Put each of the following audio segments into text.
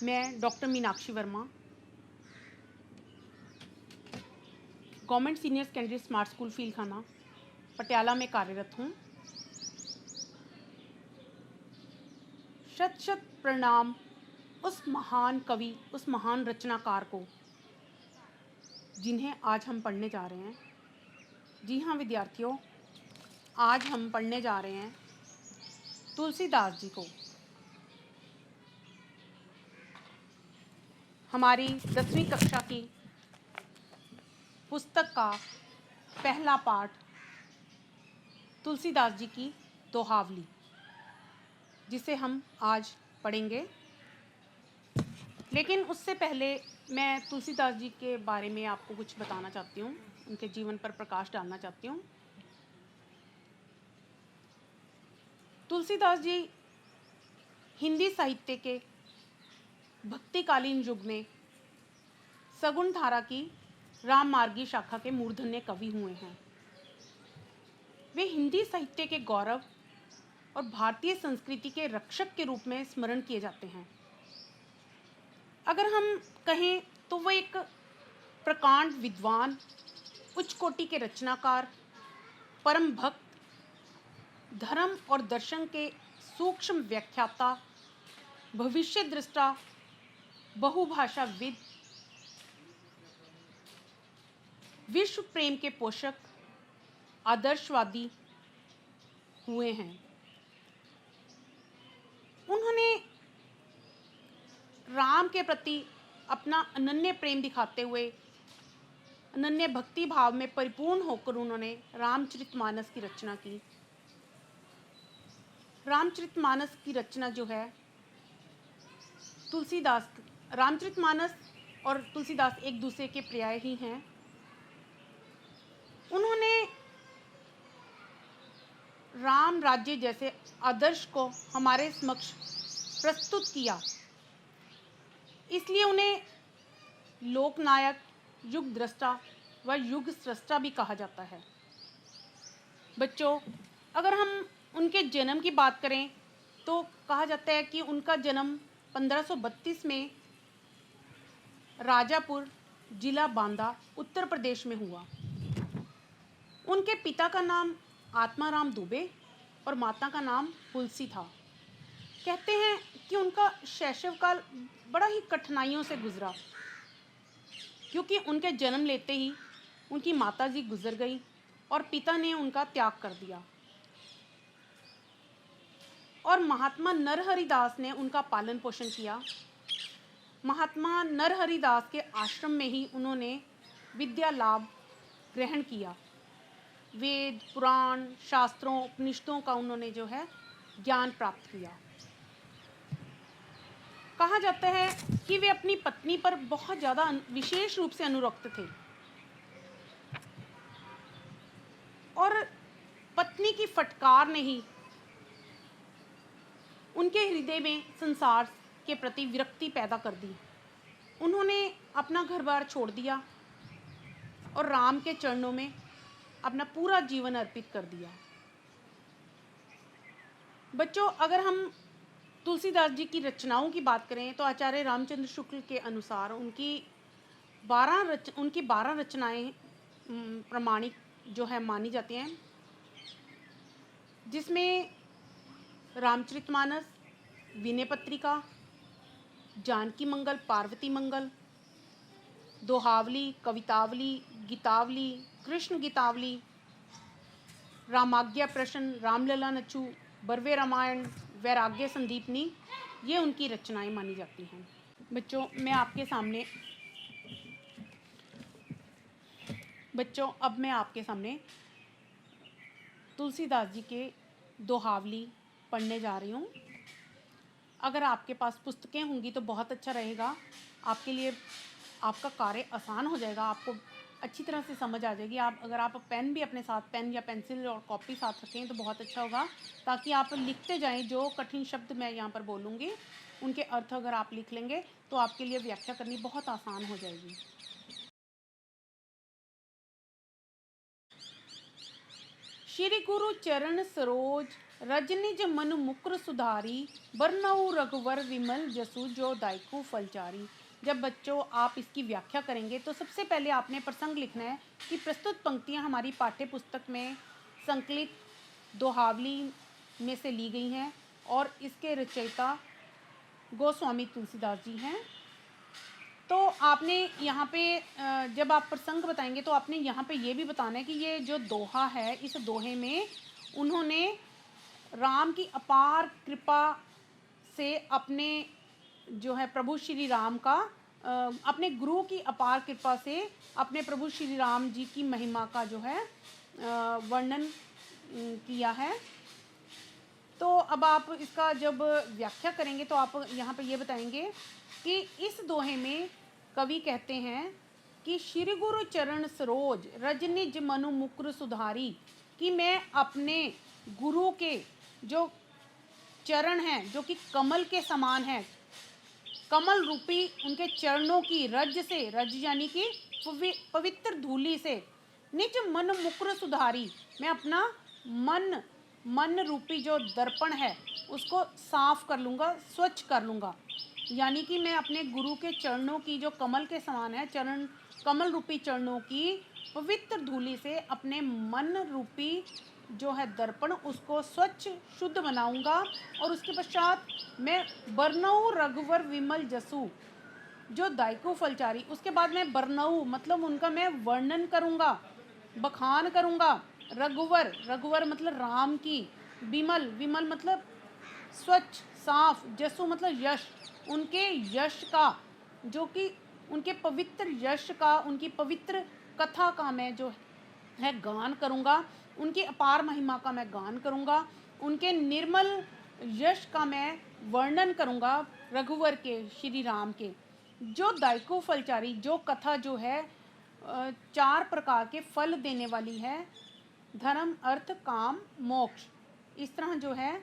मैं doctor Meenakshi Verma, government senior secondary smart school Feelkhana Patiala में कार्यरत हूँ। शत शत प्रणाम उस महान कवि, उस महान रचनाकार को जिन्हें आज हम पढ़ने जा रहे हैं। जी हाँ विद्यार्थियों, आज हम पढ़ने जा रहे हैं तुलसीदास जी को। हमारी 10वीं कक्षा की पुस्तक का पहला पाठ तुलसीदास जी की दोहावली, जिसे हम आज पढ़ेंगे। लेकिन उससे पहले मैं तुलसीदास जी के बारे में आपको कुछ बताना चाहती हूँ, उनके जीवन पर प्रकाश डालना चाहती हूँ। तुलसीदास जी हिंदी साहित्य के भक्तिकालीन युग में सगुण धारा की राम मार्गी शाखा के मूर्धन्य कवि हुए हैं। वे हिंदी साहित्य के गौरव और भारतीय संस्कृति के रक्षक के रूप में स्मरण किए जाते हैं। अगर हम कहें तो वह एक प्रकांड विद्वान, उच्च कोटि के रचनाकार, परम भक्त, धर्म और दर्शन के सूक्ष्म व्याख्याता, भविष्य दृष्टा, बहुभाषाविद, विश्व प्रेम के पोषक, आदर्शवादी हुए हैं। उन्होंने राम के प्रति अपना अनन्य प्रेम दिखाते हुए, अनन्य भक्ति भाव में परिपूर्ण होकर उन्होंने रामचरितमानस की रचना की। रामचरितमानस की रचना जो है तुलसीदास, रामचरितमानस और तुलसीदास एक दूसरे के पर्याय ही हैं। उन्होंने राम राज्य जैसे आदर्श को हमारे समक्ष प्रस्तुत किया, इसलिए उन्हें लोकनायक, युग दृष्टा व युग स्रष्टा भी कहा जाता है। बच्चों, अगर हम उनके जन्म की बात करें तो कहा जाता है कि उनका जन्म 1532 में राजापुर, जिला बांदा, उत्तर प्रदेश में हुआ। उनके पिता का नाम आत्माराम दुबे और माता का नाम तुलसी था। कहते हैं कि उनका शैशव काल बड़ा ही कठिनाइयों से गुजरा, क्योंकि उनके जन्म लेते ही उनकी माताजी गुजर गई और पिता ने उनका त्याग कर दिया, और महात्मा नरहरिदास ने उनका पालन पोषण किया। महात्मा नरहरिदास के आश्रम में ही उन्होंने विद्या लाभ ग्रहण किया। वेद, पुराण, शास्त्रों, उपनिषदों का उन्होंने जो है ज्ञान प्राप्त किया। कहा जाता है कि वे अपनी पत्नी पर बहुत ज़्यादा विशेष रूप से अनुरक्त थे, और पत्नी की फटकार ने ही उनके हृदय में संसार के प्रति विरक्ति पैदा कर दी। उन्होंने अपना घर बार छोड़ दिया और राम के चरणों में अपना पूरा जीवन अर्पित कर दिया। बच्चों, अगर हम तुलसीदास जी की रचनाओं की बात करें तो आचार्य रामचंद्र शुक्ल के अनुसार उनकी 12 रचनाएं प्रमाणिक जो है मानी जाती हैं, जिसमें रामचरितमानस, विनय पत्रिका, जानकी मंगल, पार्वती मंगल, दोहावली, कवितावली, गीतावली, कृष्ण गीतावली, रामाज्ञा प्रश्न, रामलला नचू, बरवे रामायण, वैराग्य संदीपनी, ये उनकी रचनाएं मानी जाती हैं। बच्चों, अब मैं आपके सामने तुलसीदास जी के दोहावली पढ़ने जा रही हूँ। अगर आपके पास पुस्तकें होंगी तो बहुत अच्छा रहेगा, आपके लिए आपका कार्य आसान हो जाएगा, आपको अच्छी तरह से समझ आ जाएगी। अगर आप पेन भी अपने साथ, पेन या पेंसिल और कॉपी साथ रखें तो बहुत अच्छा होगा, ताकि आप लिखते जाएं। जो कठिन शब्द मैं यहाँ पर बोलूँगी उनके अर्थ अगर आप लिख लेंगे तो आपके लिए व्याख्या करनी बहुत आसान हो जाएगी। श्री गुरु चरण सरोज रजनिज मनु मुकुर सुधारी, बरनऊ रघुवर विमल जसु, जो दायकु फलचारी। जब बच्चों आप इसकी व्याख्या करेंगे तो सबसे पहले आपने प्रसंग लिखना है कि प्रस्तुत पंक्तियां हमारी पाठ्य पुस्तक में संकलित दोहावली में से ली गई हैं और इसके रचयिता गोस्वामी तुलसीदास जी हैं। तो आपने यहाँ पे जब आप प्रसंग बताएंगे तो आपने यहाँ पे ये भी बताना है कि ये जो दोहा है, इस दोहे में उन्होंने राम की अपार कृपा से अपने जो है प्रभु श्री राम का अपने गुरु की अपार कृपा से अपने प्रभु श्री राम जी की महिमा का जो है वर्णन किया है। तो अब आप इसका जब व्याख्या करेंगे तो आप यहाँ पे ये बताएंगे कि इस दोहे में कवि कहते हैं कि श्री गुरु चरण सरोज रजनिज मनु मुकुर सुधारी, कि मैं अपने गुरु के जो चरण हैं जो कि कमल के समान है, कमल रूपी उनके चरणों की रज से, रज यानी कि पवित्र धूलि से, निज मन मुकुर सुधारी, मैं अपना मन रूपी जो दर्पण है उसको साफ कर लूँगा, स्वच्छ कर लूँगा। यानी कि मैं अपने गुरु के चरणों की जो कमल के समान है, चरण कमल रूपी चरणों की पवित्र धूलि से अपने मन रूपी जो है दर्पण उसको स्वच्छ शुद्ध बनाऊंगा। और उसके पश्चात मैं बरनऊ रघुवर विमल जसु, जो दायकु फलचारी, उसके बाद मैं बरनऊ मतलब उनका मैं वर्णन करूंगा, बखान करूंगा। रघुवर मतलब राम की, विमल मतलब स्वच्छ साफ, जसु मतलब यश, उनके यश का, जो कि उनके पवित्र यश का, उनकी पवित्र कथा का मैं जो है गान करूंगा, उनकी अपार महिमा का मैं गान करूंगा, उनके निर्मल यश का मैं वर्णन करूंगा, रघुवर के, श्री राम के। जो दायकु फलचारी, जो कथा जो है 4 प्रकार के फल देने वाली है, धर्म अर्थ काम मोक्ष, इस तरह जो है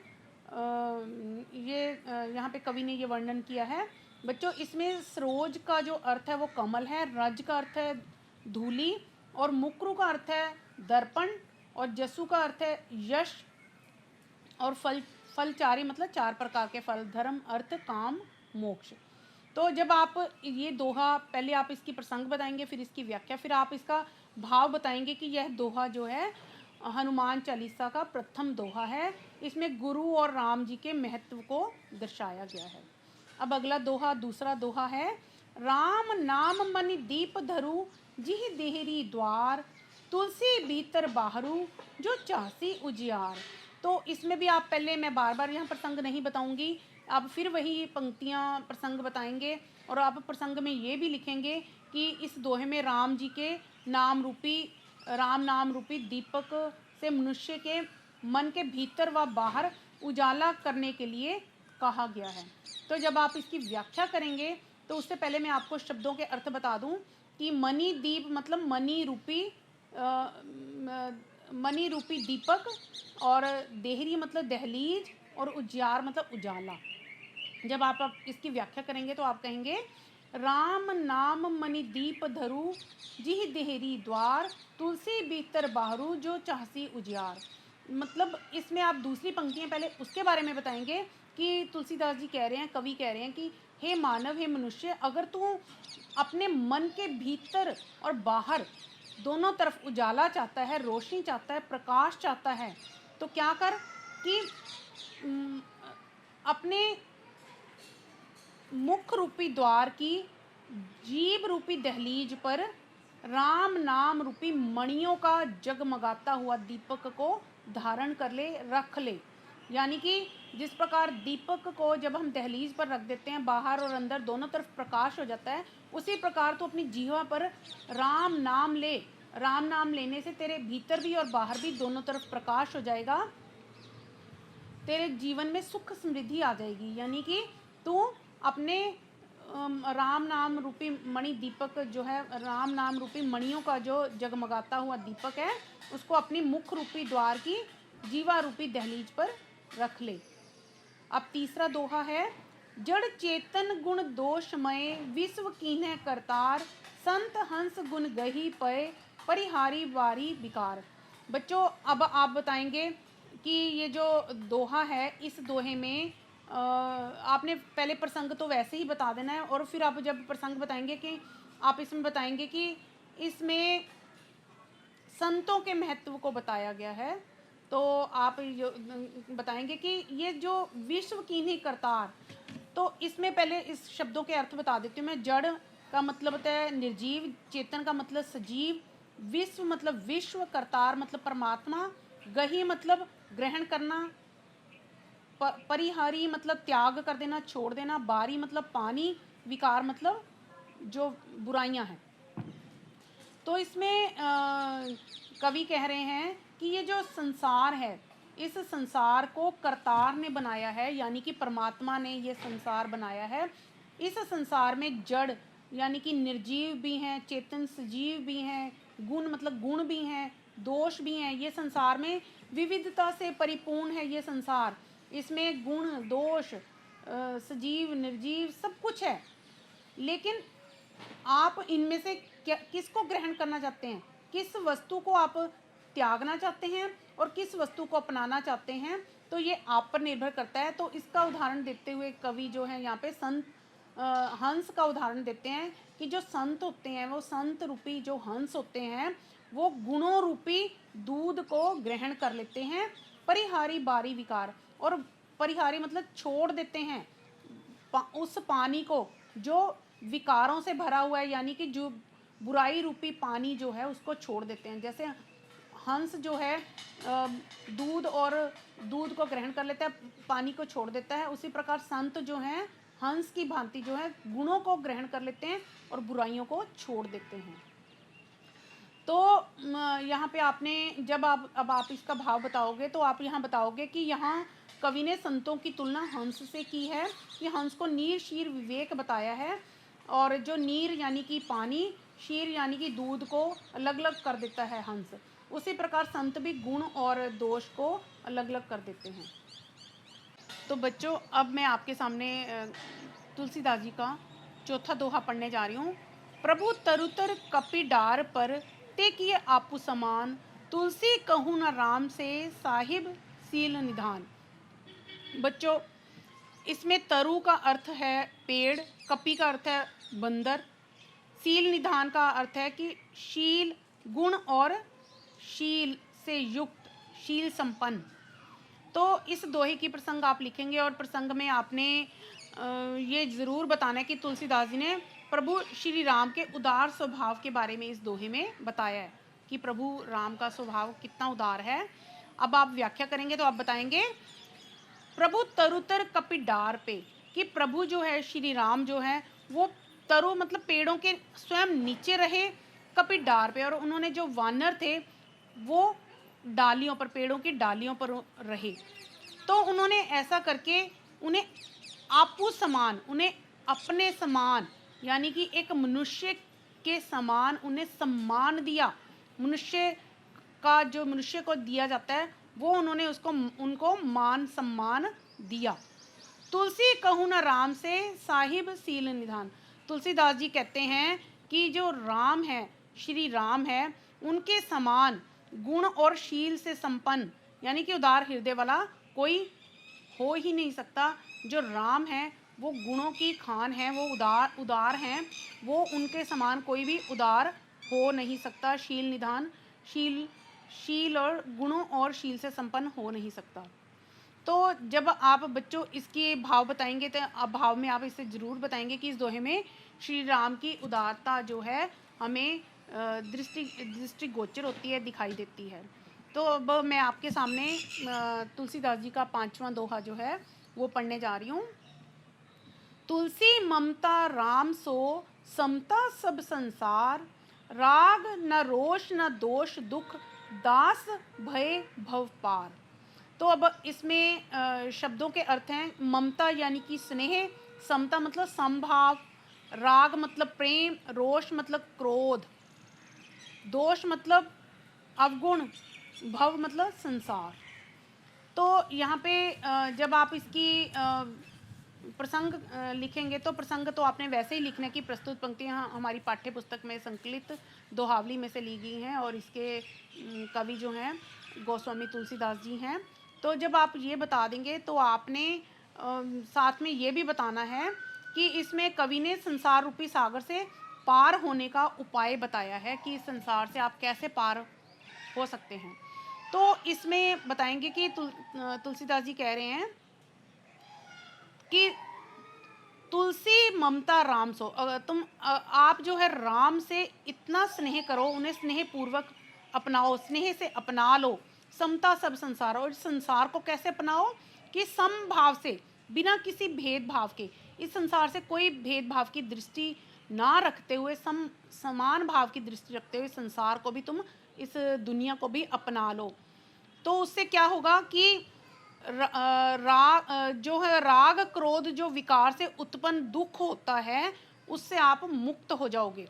ये यहाँ पे कवि ने ये वर्णन किया है। बच्चों इसमें सरोज का जो अर्थ है वो कमल है, रज का अर्थ है धूली, और मुकुरु का अर्थ है दर्पण, और जसु का अर्थ है यश, और फलचारी मतलब 4 प्रकार के फल, धर्म अर्थ काम मोक्ष। तो जब आप ये दोहा, पहले आप इसकी प्रसंग बताएंगे, फिर इसकी व्याख्या, फिर आप इसका भाव बताएंगे कि यह दोहा जो है हनुमान चालीसा का प्रथम दोहा है। इसमें गुरु और राम जी के महत्व को दर्शाया गया है। अब अगला दोहा, दूसरा दोहा है, राम नाम मनि दीप धरु, जिहि देहरी द्वार, तुलसी भीतर बाहरू, जो चासी उजियार। तो इसमें भी आप पहले, मैं बार बार यहाँ प्रसंग नहीं बताऊंगी, आप फिर वही पंक्तियाँ प्रसंग बताएंगे, और आप प्रसंग में ये भी लिखेंगे कि इस दोहे में राम जी के राम नाम रूपी दीपक से मनुष्य के मन के भीतर व बाहर उजाला करने के लिए कहा गया है। तो जब आप इसकी व्याख्या करेंगे तो उससे पहले मैं आपको शब्दों के अर्थ बता दूं कि मणि दीप मतलब मणि रूपी दीपक, और देहरी मतलब दहलीज, और उजियार मतलब उजाला। जब आप इसकी व्याख्या करेंगे तो आप कहेंगे, राम नाम मणि दीप धरु, जिहि देहरी द्वार, तुलसी भीतर बाहरू, जो चाहसी उजियार। मतलब इसमें आप दूसरी पंक्तियां पहले उसके बारे में बताएंगे कि तुलसीदास जी कह रहे हैं, कवि कह रहे हैं कि हे मानव, हे मनुष्य, अगर तू अपने मन के भीतर और बाहर दोनों तरफ उजाला चाहता है, रोशनी चाहता है, प्रकाश चाहता है, तो क्या कर कि अपने मुख रूपी द्वार की जीभ रूपी दहलीज पर राम नाम रूपी मणियों का जगमगाता हुआ दीपक को धारण कर ले, रख ले। यानी कि जिस प्रकार दीपक को जब हम दहलीज पर रख देते हैं, बाहर और अंदर दोनों तरफ प्रकाश हो जाता है, उसी प्रकार तो अपनी जीवा पर राम नाम ले। राम नाम लेने से तेरे भीतर भी और बाहर भी दोनों तरफ प्रकाश हो जाएगा, तेरे जीवन में सुख समृद्धि आ जाएगी। यानी कि तू अपने राम नाम रूपी मणि दीपक जो है, राम नाम रूपी मणियों का जो जगमगाता हुआ दीपक है, उसको अपनी मुख रूपी द्वार की जीवा रूपी दहलीज पर रख ले। अब तीसरा दोहा है, जड़ चेतन गुण दोषमय, विश्व कीन्ह करतार, संत हंस गुण गही पय, परिहारी वारी विकार। बच्चों अब आप बताएंगे कि ये जो दोहा है, इस दोहे में आपने पहले प्रसंग तो वैसे ही बता देना है, और फिर आप जब प्रसंग बताएंगे कि आप इसमें बताएंगे कि इसमें संतों के महत्व को बताया गया है। तो आप जो बताएंगे कि ये जो विश्व कीन्ही करतार, तो इसमें पहले इस शब्दों के अर्थ बता देती हूँ मैं। जड़ का मतलब होता है निर्जीव, चेतन का मतलब सजीव, विश्व मतलब विश्व, करतार मतलब परमात्मा, गही मतलब ग्रहण करना, परिहारी मतलब त्याग कर देना, छोड़ देना, बारी मतलब पानी, विकार मतलब जो बुराइयां हैं। तो इसमें कवि कह रहे हैं कि ये जो संसार है, इस संसार को करतार ने बनाया है, यानी कि परमात्मा ने ये संसार बनाया है। इस संसार में जड़ यानी कि निर्जीव भी हैं, चेतन सजीव भी हैं, गुण मतलब गुण भी हैं, दोष भी हैं। ये संसार में विविधता से परिपूर्ण है ये संसार। इसमें गुण दोष सजीव निर्जीव सब कुछ है। लेकिन आप इनमें से किसको ग्रहण करना चाहते हैं, किस वस्तु को आप त्यागना चाहते हैं और किस वस्तु को अपनाना चाहते हैं, तो ये आप पर निर्भर करता है। तो इसका उदाहरण देते हुए कवि जो है यहाँ पे संत हंस का उदाहरण देते हैं कि जो संत होते हैं, वो संत रूपी जो हंस होते हैं, वो गुणों रूपी दूध को ग्रहण कर लेते हैं। परिहारी बारी विकार, और परिहारी मतलब छोड़ देते हैं उस पानी को जो विकारों से भरा हुआ है, यानी कि जो बुराई रूपी पानी जो है उसको छोड़ देते हैं। जैसे हंस जो है दूध और दूध को ग्रहण कर लेता है, पानी को छोड़ देता है, उसी प्रकार संत जो हैं हंस की भांति जो है गुणों को ग्रहण कर लेते हैं और बुराइयों को छोड़ देते हैं। तो यहाँ पे आपने जब अब आप इसका भाव बताओगे तो आप यहाँ बताओगे कि यहाँ कवि ने संतों की तुलना हंस से की है कि हंस को नीर शीर विवेक बताया है, और जो नीर यानी कि पानी, शीर यानी कि दूध को अलग अलग कर देता है हंस, उसी प्रकार संत भी गुण और दोष को अलग अलग कर देते हैं। तो बच्चों अब मैं आपके सामने तुलसीदास जी का चौथा दोहा पढ़ने जा रही हूँ। प्रभु तरुतर कपि डार पर ते किए आपु समान, तुलसी कहूँ न राम से साहिब सील निधान। बच्चों इसमें तरु का अर्थ है पेड़, कपि का अर्थ है बंदर, सील निधान का अर्थ है कि शील गुण और शील से युक्त, शील संपन्न। तो इस दोहे की प्रसंग आप लिखेंगे और प्रसंग में आपने ये ज़रूर बताना है कि तुलसीदास जी ने प्रभु श्री राम के उदार स्वभाव के बारे में इस दोहे में बताया है कि प्रभु राम का स्वभाव कितना उदार है। अब आप व्याख्या करेंगे तो आप बताएंगे प्रभु तरुतर कपि डार पे, कि प्रभु जो है श्री राम जो है वो तरु मतलब पेड़ों के स्वयं नीचे रहे, कपि डार पे, और उन्होंने जो वानर थे वो डालियों पर, पेड़ों की डालियों पर रहे। तो उन्होंने ऐसा करके उन्हें आपू समान, उन्हें अपने समान यानी कि एक मनुष्य के समान उन्हें सम्मान दिया। मनुष्य का जो मनुष्य को दिया जाता है वो उन्होंने उनको मान सम्मान दिया। तुलसी कहूँ न राम से साहिब सील निधान। तुलसीदास जी कहते हैं कि जो राम है, श्री राम है, उनके समान गुण और शील से संपन्न यानी कि उदार हृदय वाला कोई हो ही नहीं सकता। जो राम है वो गुणों की खान है, वो उदार हैं, वो उनके समान कोई भी उदार हो नहीं सकता। शील निधान, शील और गुणों और शील से संपन्न हो नहीं सकता। तो जब आप बच्चों इसके भाव बताएंगे तो अब भाव में आप इसे ज़रूर बताएंगे कि इस दोहे में श्री राम की उदारता जो है हमें दृष्टि गोचर होती है, दिखाई देती है। तो अब मैं आपके सामने तुलसीदास जी का 5वां दोहा जो है वो पढ़ने जा रही हूँ। तुलसी ममता राम सो समता सब संसार, राग न रोष न दोष दुख, दास भय भव पार। तो अब इसमें शब्दों के अर्थ हैं ममता यानी कि स्नेह, समता मतलब समभाव, राग मतलब प्रेम, रोष मतलब क्रोध, दोष मतलब अवगुण, भव मतलब संसार। तो यहाँ पे जब आप इसकी प्रसंग लिखेंगे तो प्रसंग तो आपने वैसे ही लिखने की प्रस्तुत पंक्तियाँ हमारी पाठ्य पुस्तक में संकलित दोहावली में से ली गई हैं, और इसके कवि जो हैं गोस्वामी तुलसीदास जी हैं। तो जब आप ये बता देंगे तो आपने साथ में ये भी बताना है कि इसमें कवि ने संसार रूपी सागर से पार होने का उपाय बताया है कि इस संसार से आप कैसे पार हो सकते हैं। तो इसमें बताएंगे कि तुलसीदास जी कह रहे हैं कि तुलसी ममता राम सो, अगर तुम आप जो है राम से इतना स्नेह करो, उन्हें स्नेह पूर्वक अपनाओ, स्नेह से अपना लो, समता सब संसार। और संसार को कैसे अपनाओ कि समभाव से, बिना किसी भेदभाव के, इस संसार से कोई भेदभाव की दृष्टि ना रखते हुए, समान भाव की दृष्टि रखते हुए संसार को भी तुम, इस दुनिया को भी अपना लो। तो उससे क्या होगा कि जो है राग क्रोध जो विकार से उत्पन्न दुख होता है, उससे आप मुक्त हो जाओगे,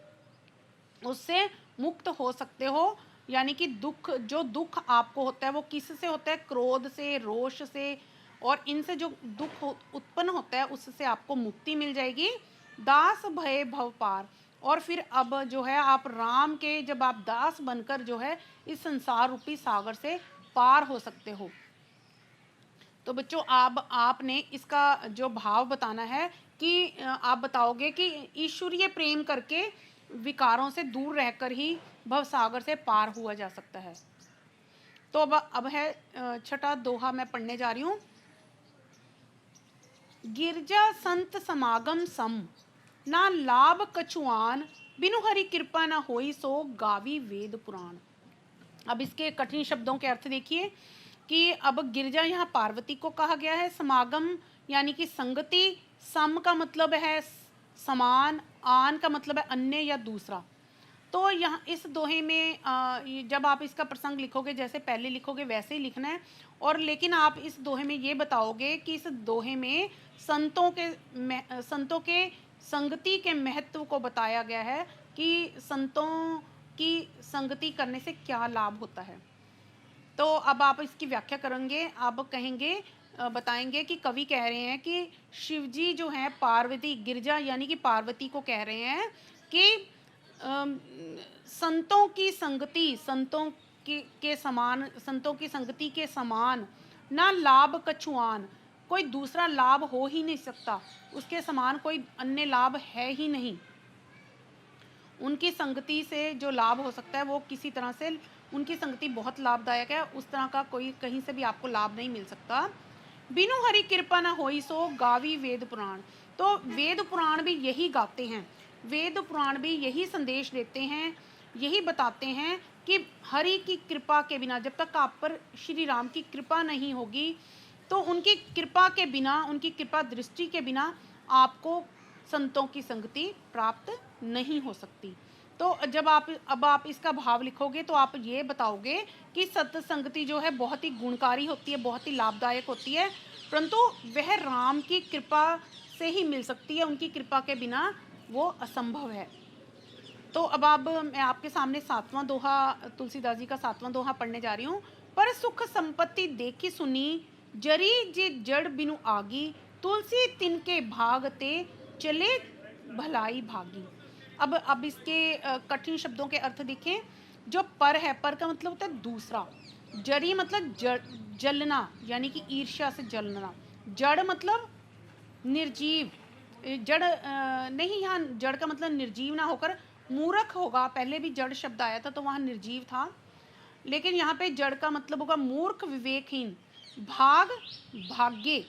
उससे मुक्त हो सकते हो। यानी कि जो दुख आपको होता है वो किस से होता है? क्रोध से, रोष से, और इनसे जो दुख उत्पन्न होता है उससे आपको मुक्ति मिल जाएगी। दास भय भव पार, और फिर अब जो है आप राम के, जब आप दास बनकर जो है इस संसार रूपी सागर से पार हो सकते हो। तो बच्चों आपने इसका जो भाव बताना है कि आप बताओगे कि ईश्वरीय प्रेम करके विकारों से दूर रहकर ही भवसागर से पार हुआ जा सकता है। तो अब है छठा दोहा मैं पढ़ने जा रही हूँ। गिरजा संत समागम सम, ना लाभ कछुआन, बिनु हरि कृपा न होई सो गावी वेद पुराण। अब इसके कठिन शब्दों के अर्थ देखिए कि अब गिरजा यहाँ पार्वती को कहा गया है, समागम यानी कि संगति, सम का मतलब है समान, आन का मतलब है अन्य या दूसरा। तो यहाँ इस दोहे में जब आप इसका प्रसंग लिखोगे, जैसे पहले लिखोगे वैसे ही लिखना है। और लेकिन आप इस दोहे में ये बताओगे कि इस दोहे में संतों के संगति के महत्व को बताया गया है कि संतों की संगति करने से क्या लाभ होता है। तो अब आप इसकी व्याख्या करेंगे। आप कहेंगे, बताएंगे कि कवि कह रहे हैं कि शिवजी जो है पार्वती, गिरजा यानी कि पार्वती को कह रहे हैं कि संतों की संगति, के समान, संतों की संगति के समान ना लाभ कछुआन, कोई दूसरा लाभ हो ही नहीं सकता, उसके समान कोई अन्य लाभ है ही नहीं। उनकी संगति से जो लाभ हो सकता है वो किसी तरह से, उनकी संगति बहुत लाभदायक है, उस तरह का कोई कहीं से भी आपको लाभ नहीं मिल सकता। बिनु हरि कृपा न होई सो गावी वेद पुराण। तो वेद पुराण भी यही गाते हैं, वेद पुराण भी यही संदेश देते हैं, यही बताते हैं कि हरि की कृपा के बिना, जब तक आप पर श्री राम की कृपा नहीं होगी, तो उनकी कृपा के बिना, उनकी कृपा दृष्टि के बिना आपको संतों की संगति प्राप्त नहीं हो सकती। तो जब आप इसका भाव लिखोगे तो आप ये बताओगे कि सत्संगति जो है बहुत ही गुणकारी होती है, बहुत ही लाभदायक होती है, परंतु वह राम की कृपा से ही मिल सकती है, उनकी कृपा के बिना वो असंभव है। तो अब मैं आपके सामने सातवां दोहा, तुलसीदास जी का सातवां दोहा पढ़ने जा रही हूँ। पर सुख संपत्ति देखी सुनी, जरी जे जड़ बिनु आगी, तुलसी तिनके भागते चले भलाई भागी। अब इसके कठिन शब्दों के अर्थ देखें। जो पर है, पर का मतलब होता है दूसरा, जरी मतलब जलना यानी कि ईर्ष्या से जलना, जड़ मतलब निर्जीव, जड़ नहीं, यहाँ जड़ का मतलब निर्जीव ना होकर मूर्ख होगा, पहले भी जड़ शब्द आया था तो वहाँ निर्जीव था, लेकिन यहाँ पे जड़ का मतलब होगा मूर्ख, विवेकहीन, भाग, भाग्य,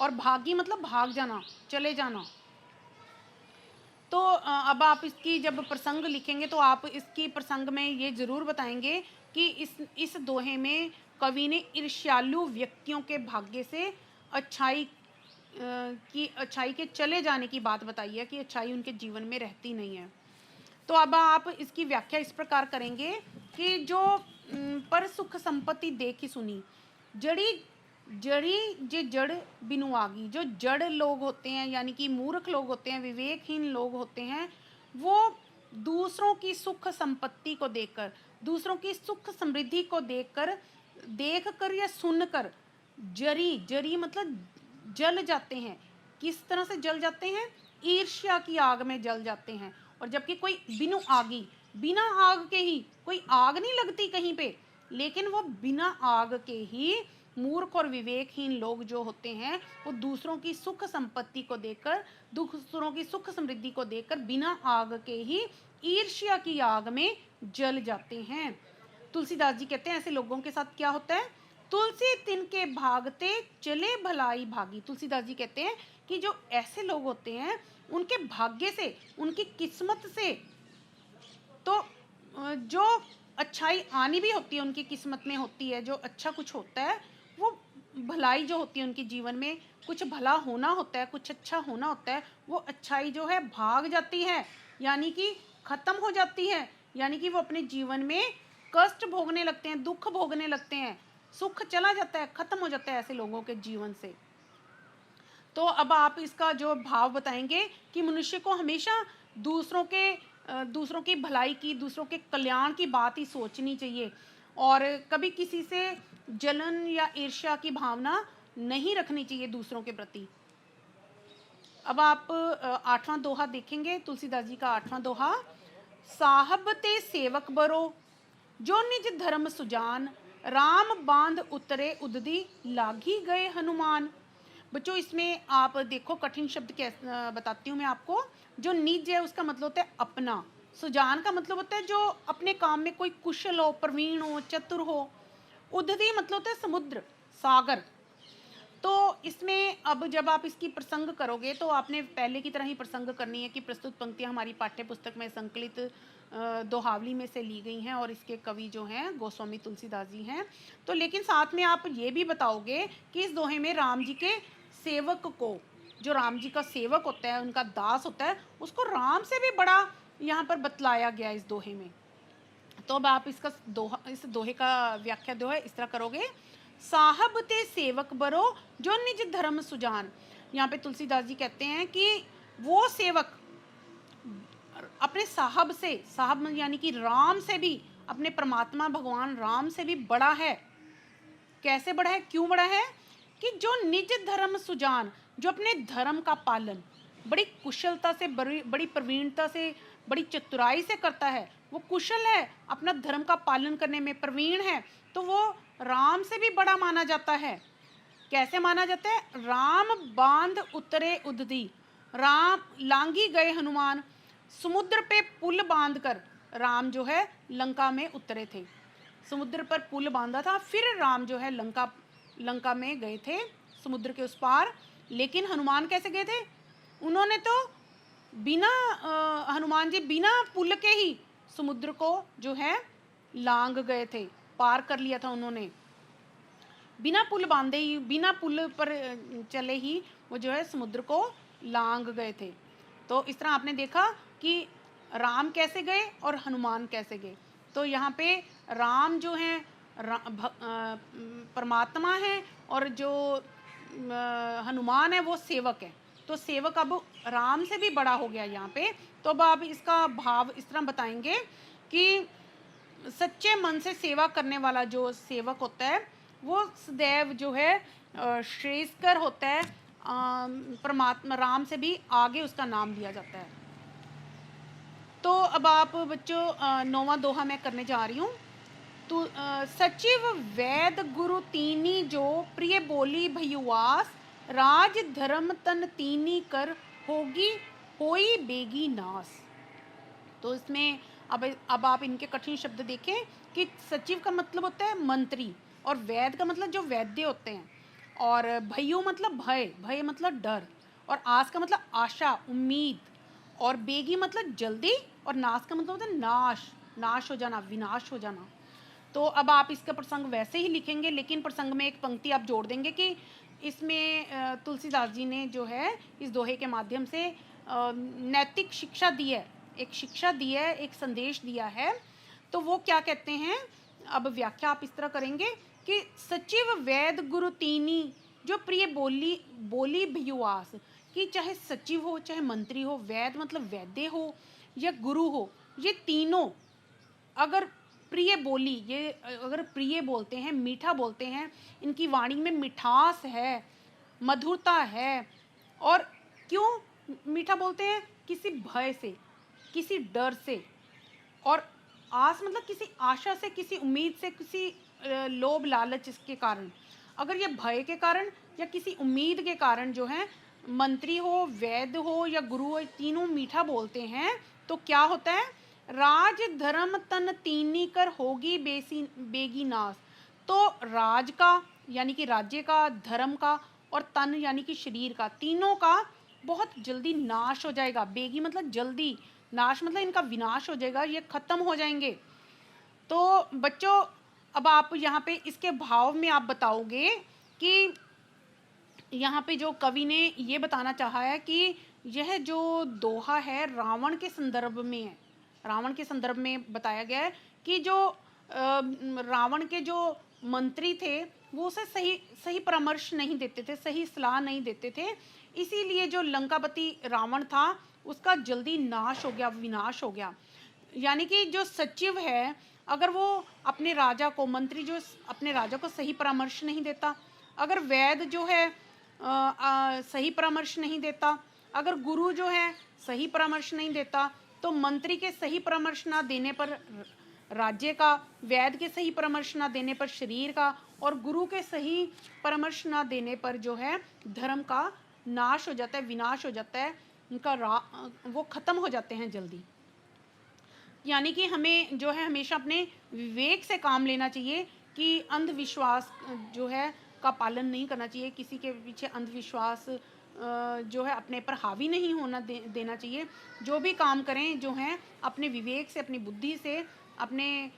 और भागी मतलब भाग जाना, चले जाना। तो अब आप इसकी जब प्रसंग लिखेंगे तो आप इसकी प्रसंग में ये ज़रूर बताएंगे कि इस दोहे में कवि ने ईर्ष्यालु व्यक्तियों के भाग्य से अच्छाई के चले जाने की बात बताई है कि अच्छाई उनके जीवन में रहती नहीं है। तो अब आप इसकी व्याख्या इस प्रकार करेंगे कि जो पर सुख संपत्ति देखी सुनी, जड़ी जे जड़ बिनु आगी, जो जड़ लोग होते हैं यानी कि मूर्ख लोग होते हैं, विवेकहीन लोग होते हैं, वो दूसरों की सुख संपत्ति को देखकर, दूसरों की सुख समृद्धि को देखकर या सुनकर जरी मतलब जल जाते हैं। किस तरह से जल जाते हैं? ईर्ष्या की आग में जल जाते हैं। और जबकि कोई बिनु आगी, बिना आग के ही, कोई आग नहीं लगती कहीं पे, लेकिन वो बिना आग के ही मूर्ख और विवेकहीन लोग जो होते हैं वो दूसरों की सुख संपत्ति को देखकर, दूसरों की सुख समृद्धि को देखकर बिना आग के ही ईर्ष्या की आग में जल जाते हैं। तुलसीदास जी कहते हैं ऐसे लोगों के साथ क्या होता है, तुलसी तिनके भागते चले भलाई भागी। तुलसीदास जी कहते हैं कि जो ऐसे लोग होते हैं उनके भाग्य से, उनकी किस्मत से तो जो अच्छाई आनी भी होती है उनकी किस्मत में होती है, जो अच्छा कुछ होता है, वो भलाई जो होती है उनके जीवन में, कुछ भला होना होता है, कुछ अच्छा होना होता है, वो अच्छाई जो है भाग जाती है, यानी कि खत्म हो जाती है, यानी कि वो अपने जीवन में कष्ट भोगने लगते हैं, दुख भोगने लगते हैं, सुख चला जाता है, खत्म हो जाता है ऐसे लोगों के जीवन से। तो अब आप इसका जो भाव बताएंगे कि मनुष्य को हमेशा दूसरों की भलाई की, दूसरों के कल्याण की बात ही सोचनी चाहिए और कभी किसी से जलन या ईर्ष्या की भावना नहीं रखनी चाहिए दूसरों के प्रति। अब आप 8वां दोहा देखेंगे, तुलसीदास जी का 8वां दोहा। साहब ते सेवक बरो जो निज धर्म सुजान, राम बांध उतरे उददी लागी गए हनुमान। बच्चों इसमें आप देखो कठिन शब्द कैसे बताती हूँ मैं आपको। जो निज है उसका मतलब होता है अपना, सुजान का मतलब होता है जो अपने काम में कोई कुशल हो, प्रवीण हो, चतुर हो। उदधी मतलब होता है समुद्र, सागर। तो इसमें अब जब आप इसकी प्रसंग करोगे तो आपने पहले की तरह ही प्रसंग करनी है कि प्रस्तुत पंक्तियां हमारी पाठ्य पुस्तक में संकलित दोहावली में से ली गई हैं और इसके कवि जो हैं गोस्वामी तुलसीदास जी हैं। तो लेकिन साथ में आप ये भी बताओगे कि इस दोहे में राम जी के सेवक को, जो राम जी का सेवक होता है, उनका दास होता है, उसको राम से भी बड़ा यहाँ पर बतलाया गया इस दोहे में। तो अब आप इसका इस दोहे का व्याख्या जो है इस तरह करोगे। साहब ते सेवक बरो जो निज धर्म सुजान। यहाँ पे तुलसीदास जी कहते हैं कि वो सेवक अपने साहब से, साहब यानी कि राम से भी, अपने परमात्मा भगवान राम से भी बड़ा है। कैसे बड़ा है, क्यों बड़ा है? कि जो निज धर्म सुजान, जो अपने धर्म का पालन बड़ी कुशलता से, बड़ी प्रवीणता से, बड़ी चतुराई से करता है, वो कुशल है, अपना धर्म का पालन करने में प्रवीण है, तो वो राम से भी बड़ा माना जाता है। कैसे माना जाता है? राम बांध उतरे उदधी, राम लांगी गए हनुमान। समुद्र पे पुल बांधकर राम जो है लंका में उतरे थे, समुद्र पर पुल बांधा था, फिर राम जो है लंका में गए थे समुद्र के उस पार। लेकिन हनुमान कैसे गए थे? उन्होंने तो बिना हनुमान जी बिना पुल के ही समुद्र को जो है लांग गए थे, पार कर लिया था उन्होंने, बिना पुल बांधे ही, बिना पुल पर चले ही वो जो है समुद्र को लांग गए थे। तो इस तरह आपने देखा कि राम कैसे गए और हनुमान कैसे गए। तो यहाँ पे राम जो हैं परमात्मा है और जो हनुमान है वो सेवक है। तो सेवक अब राम से भी बड़ा हो गया यहाँ पे। तो अब आप इसका भाव इस तरह बताएंगे कि सच्चे मन से सेवा करने वाला जो सेवक होता है वो सदैव जो है श्रेष्ठकर होता है, परमात्मा राम से भी आगे उसका नाम लिया जाता है। तो अब आप बच्चों 9वां दोहा मैं करने जा रही हूँ। तो सचिव वैद गुरु तीनी जो प्रिय बोली भयुआस, राज धर्म तन तीनी कर होगी होई बेगी नास। तो इसमें अब आप इनके कठिन शब्द देखें कि सचिव का मतलब होता है मंत्री, और वैद का मतलब जो वैद्य होते हैं, और भयु मतलब भय, भय मतलब डर, और आस का मतलब आशा, उम्मीद, और बेगी मतलब जल्दी, और नाश का मतलब होता है नाश, नाश हो जाना, विनाश हो जाना। तो अब आप इसका प्रसंग वैसे ही लिखेंगे, लेकिन प्रसंग में एक पंक्ति आप जोड़ देंगे कि इसमें तुलसीदास जी ने जो है इस दोहे के माध्यम से नैतिक शिक्षा दी है, एक शिक्षा दी है, एक संदेश दिया है। तो वो क्या कहते हैं, अब व्याख्या आप इस तरह करेंगे कि सचिव वैद गुरु तीनी जो प्रिय बोली भयुआस, कि चाहे सचिव हो, चाहे मंत्री हो, वैद मतलब वैद्य हो या गुरु हो, ये तीनों अगर प्रिय बोली, ये अगर प्रिय बोलते हैं, मीठा बोलते हैं, इनकी वाणी में मिठास है, मधुरता है। और क्यों मीठा बोलते हैं? किसी भय से, किसी डर से, और आस मतलब किसी आशा से, किसी उम्मीद से, किसी लोभ लालच के कारण। अगर ये भय के कारण या किसी उम्मीद के कारण जो है मंत्री हो, वैद्य हो या गुरु हो, तीनों मीठा बोलते हैं तो क्या होता है, राज धर्म तन तीनी कर होगी बेगी नाश। तो राज का यानी कि राज्य का, धर्म का और तन यानी कि शरीर का, तीनों का बहुत जल्दी नाश हो जाएगा। बेगी मतलब जल्दी, नाश मतलब इनका विनाश हो जाएगा, ये खत्म हो जाएंगे। तो बच्चों अब आप यहाँ पे इसके भाव में आप बताओगे कि यहाँ पे जो कवि ने ये बताना चाहा है कि यह जो दोहा है रावण के संदर्भ में है। रावण के संदर्भ में बताया गया है कि जो रावण के जो मंत्री थे वो उसे सही सही परामर्श नहीं देते थे, सही सलाह नहीं देते थे, इसीलिए जो लंकापति रावण था उसका जल्दी नाश हो गया, विनाश हो गया। यानी कि जो सचिव है अगर वो अपने राजा को, मंत्री जो अपने राजा को सही परामर्श नहीं देता, अगर वैद्य जो है सही परामर्श नहीं देता, अगर गुरु जो है सही परामर्श नहीं देता, तो मंत्री के सही परामर्श ना देने पर राज्य का, वैद्य के सही परामर्श ना देने पर शरीर का और गुरु के सही परामर्श ना देने पर जो है धर्म का नाश हो जाता है, विनाश हो जाता है, उनका वो खत्म हो जाते हैं जल्दी। यानी कि हमें जो है हमेशा अपने विवेक से काम लेना चाहिए कि अंधविश्वास जो है का पालन नहीं करना चाहिए, किसी के पीछे अंधविश्वास जो है अपने पर हावी नहीं होना देना चाहिए। जो भी काम करें जो है अपने विवेक से, अपनी बुद्धि से, अपने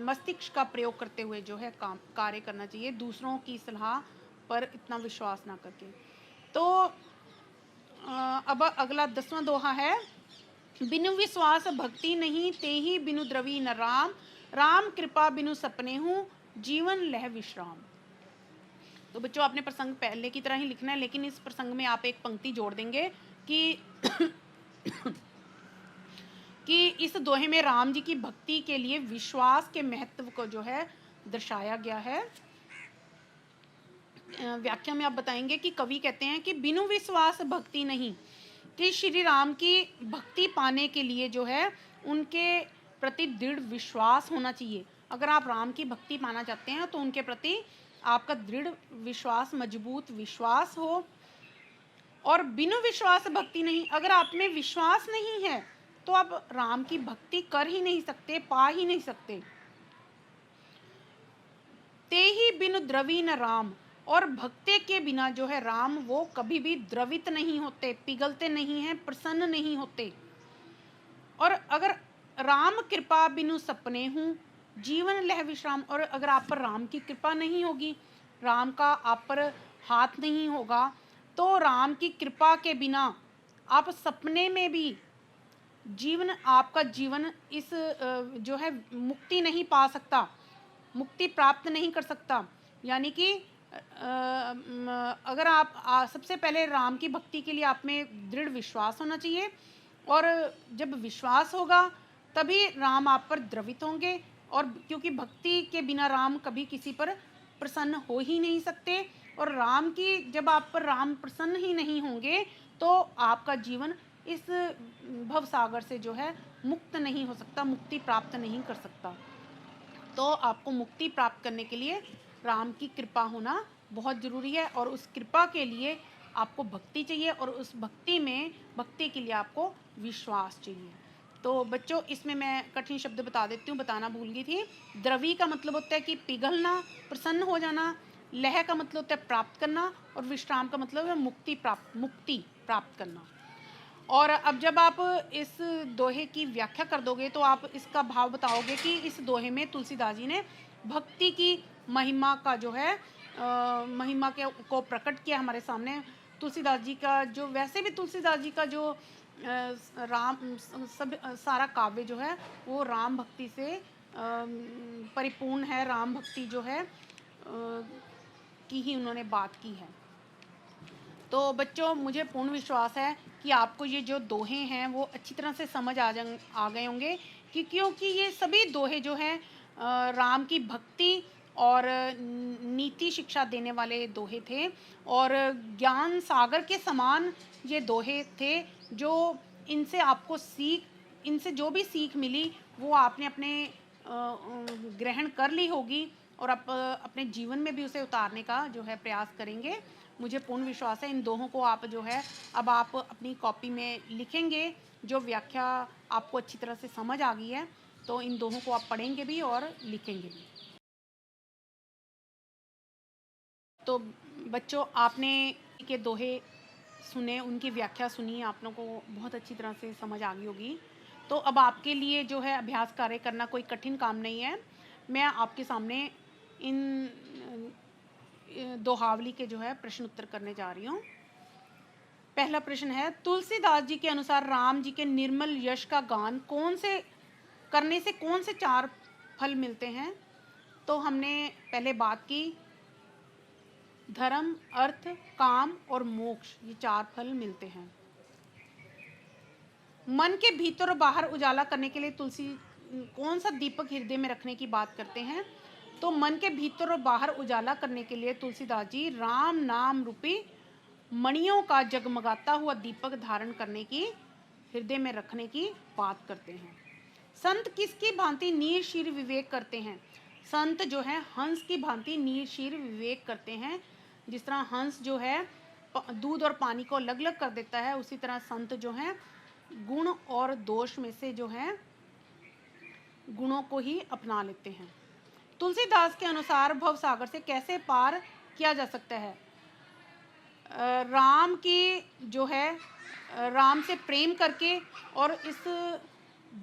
मस्तिष्क का प्रयोग करते हुए जो है कार्य करना चाहिए, दूसरों की सलाह पर इतना विश्वास ना करके। तो अब अगला 10वां दोहा है, बिनु विश्वास भक्ति नहीं तेहि बिनु द्रवी न राम, राम कृपा बिनु सपने हूँ जीवन लह विश्राम। तो बच्चों आपने प्रसंग पहले की तरह ही लिखना है, लेकिन इस प्रसंग में आप एक पंक्ति जोड़ देंगे कि कि इस दोहे में राम जी की भक्ति के लिए विश्वास के महत्व को जो है दर्शाया गया है। व्याख्या में आप बताएंगे कि कवि कहते हैं कि बिनु विश्वास भक्ति नहीं, कि श्री राम की भक्ति पाने के लिए जो है उनके प्रति दृढ़ विश्वास होना चाहिए। अगर आप राम की भक्ति पाना चाहते हैं तो उनके प्रति आपका दृढ़ विश्वास, मजबूत विश्वास हो। और बिनु विश्वास भक्ति नहीं, अगर आप में विश्वास नहीं है तो आप राम की भक्ति कर ही नहीं सकते, पा ही नहीं सकते। ते ही बिनु द्रवी न राम, और भक्ति के बिना जो है राम वो कभी भी द्रवित नहीं होते, पिघलते नहीं हैं, प्रसन्न नहीं होते। और अगर राम कृपा बिनु सपने हूँ जीवन लह विश्राम, और अगर आप पर राम की कृपा नहीं होगी, राम का आप पर हाथ नहीं होगा, तो राम की कृपा के बिना आप सपने में भी जीवन, आपका जीवन इस जो है मुक्ति नहीं पा सकता, मुक्ति प्राप्त नहीं कर सकता। यानी कि अगर आप सबसे पहले राम की भक्ति के लिए आप में दृढ़ विश्वास होना चाहिए, और जब विश्वास होगा तभी राम आप पर द्रवित होंगे, और क्योंकि भक्ति के बिना राम कभी किसी पर प्रसन्न हो ही नहीं सकते, और राम की जब आप पर राम प्रसन्न ही नहीं होंगे तो आपका जीवन इस भवसागर से जो है मुक्त नहीं हो सकता, मुक्ति प्राप्त नहीं कर सकता। तो आपको मुक्ति प्राप्त करने के लिए राम की कृपा होना बहुत ज़रूरी है, और उस कृपा के लिए आपको भक्ति चाहिए, और उस भक्ति में, भक्ति के लिए आपको विश्वास चाहिए। तो बच्चों इसमें मैं कठिन शब्द बता देती हूँ, बताना भूल गई थी। द्रवी का मतलब होता है कि पिघलना, प्रसन्न हो जाना, लह का मतलब होता है प्राप्त करना, और विश्राम का मतलब है मुक्ति प्राप्त करना। और अब जब आप इस दोहे की व्याख्या कर दोगे तो आप इसका भाव बताओगे कि इस दोहे में तुलसीदास जी ने भक्ति की महिमा का जो है महिमा के को प्रकट किया हमारे सामने। तुलसीदास जी का जो, वैसे भी तुलसीदास जी का जो राम सब सारा काव्य जो है वो राम भक्ति से परिपूर्ण है, राम भक्ति जो है की ही उन्होंने बात की है। तो बच्चों मुझे पूर्ण विश्वास है कि आपको ये जो दोहे हैं वो अच्छी तरह से समझ आ गए होंगे, कि क्योंकि ये सभी दोहे जो हैं राम की भक्ति और नीति शिक्षा देने वाले दोहे थे, और ज्ञान सागर के समान ये दोहे थे, जो इनसे आपको इनसे जो भी सीख मिली वो आपने अपने ग्रहण कर ली होगी, और आप अपने जीवन में भी उसे उतारने का जो है प्रयास करेंगे। मुझे पूर्ण विश्वास है इन दोहों को आप जो है अब आप अपनी कॉपी में लिखेंगे। जो व्याख्या आपको अच्छी तरह से समझ आ गई है तो इन दोहों को आप पढ़ेंगे भी और लिखेंगे भी। तो बच्चों, आपने के दोहे सुने, उनकी व्याख्या सुनी, आप लोगों को बहुत अच्छी तरह से समझ आ गई होगी। तो अब आपके लिए जो है अभ्यास कार्य करना कोई कठिन काम नहीं है। मैं आपके सामने इन दोहावली के जो है प्रश्न उत्तर करने जा रही हूँ। पहला प्रश्न है, तुलसीदास जी के अनुसार राम जी के निर्मल यश का गान करने से कौन से 4 फल मिलते हैं? तो हमने पहले बात की, धर्म, अर्थ, काम और मोक्ष, ये 4 फल मिलते हैं। मन के भीतर और बाहर उजाला करने के लिए तुलसी कौन सा दीपक हृदय में रखने की बात करते हैं? तो मन के भीतर और बाहर उजाला करने के लिए तुलसीदास जी राम नाम रूपी मणियों का जगमगाता हुआ दीपक धारण करने की, हृदय में रखने की बात करते हैं। संत किसकी भांति नीर शीर विवेक करते हैं? संत जो है हंस की भांति नीर शीर विवेक करते हैं। जिस तरह हंस जो है दूध और पानी को अलग अलग कर देता है, उसी तरह संत जो है गुण और दोष में से जो है गुणों को ही अपना लेते हैं। तुलसीदास के अनुसार भव सागर से कैसे पार किया जा सकता है? राम की जो है राम से प्रेम करके और इस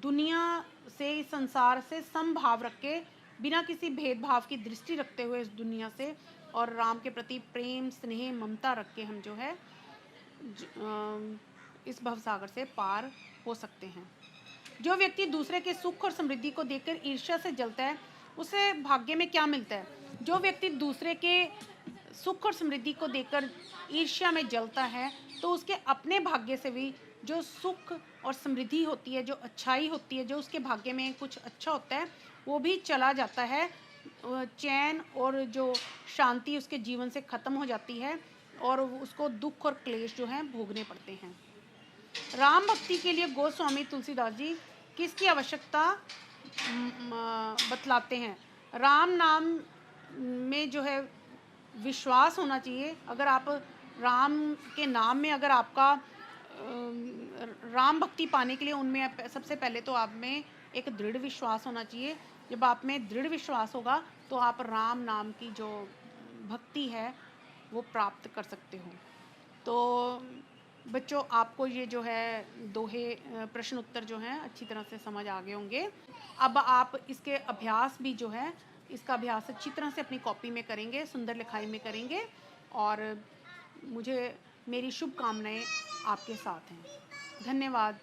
दुनिया से, इस संसार से समभाव रख के, बिना किसी भेदभाव की दृष्टि रखते हुए इस दुनिया से और राम के प्रति प्रेम स्नेह ममता रख के हम जो है इस भवसागर से पार हो सकते हैं। जो व्यक्ति दूसरे के सुख और समृद्धि को देखकर ईर्ष्या से जलता है, उसे भाग्य में क्या मिलता है? जो व्यक्ति दूसरे के सुख और समृद्धि को देखकर ईर्ष्या में जलता है तो उसके अपने भाग्य से भी जो सुख और समृद्धि होती है, जो अच्छाई होती है, जो उसके भाग्य में कुछ अच्छा होता है, वो भी चला जाता है। चैन और जो शांति उसके जीवन से खत्म हो जाती है और उसको दुख और क्लेश जो है भोगने पड़ते हैं। राम भक्ति के लिए गोस्वामी तुलसीदास जी किसकी आवश्यकता बतलाते हैं? राम नाम में जो है विश्वास होना चाहिए। अगर आप राम के नाम में, अगर आपका राम भक्ति पाने के लिए उनमें सबसे पहले तो आप में एक दृढ़ विश्वास होना चाहिए। जब आप में दृढ़ विश्वास होगा तो आप राम नाम की जो भक्ति है वो प्राप्त कर सकते हो। तो बच्चों, आपको ये जो है दोहे प्रश्न उत्तर जो हैं अच्छी तरह से समझ आ गए होंगे। अब आप इसके अभ्यास भी जो है, इसका अभ्यास अच्छी तरह से अपनी कॉपी में करेंगे, सुंदर लिखाई में करेंगे और मेरी शुभकामनाएं आपके साथ हैं। धन्यवाद।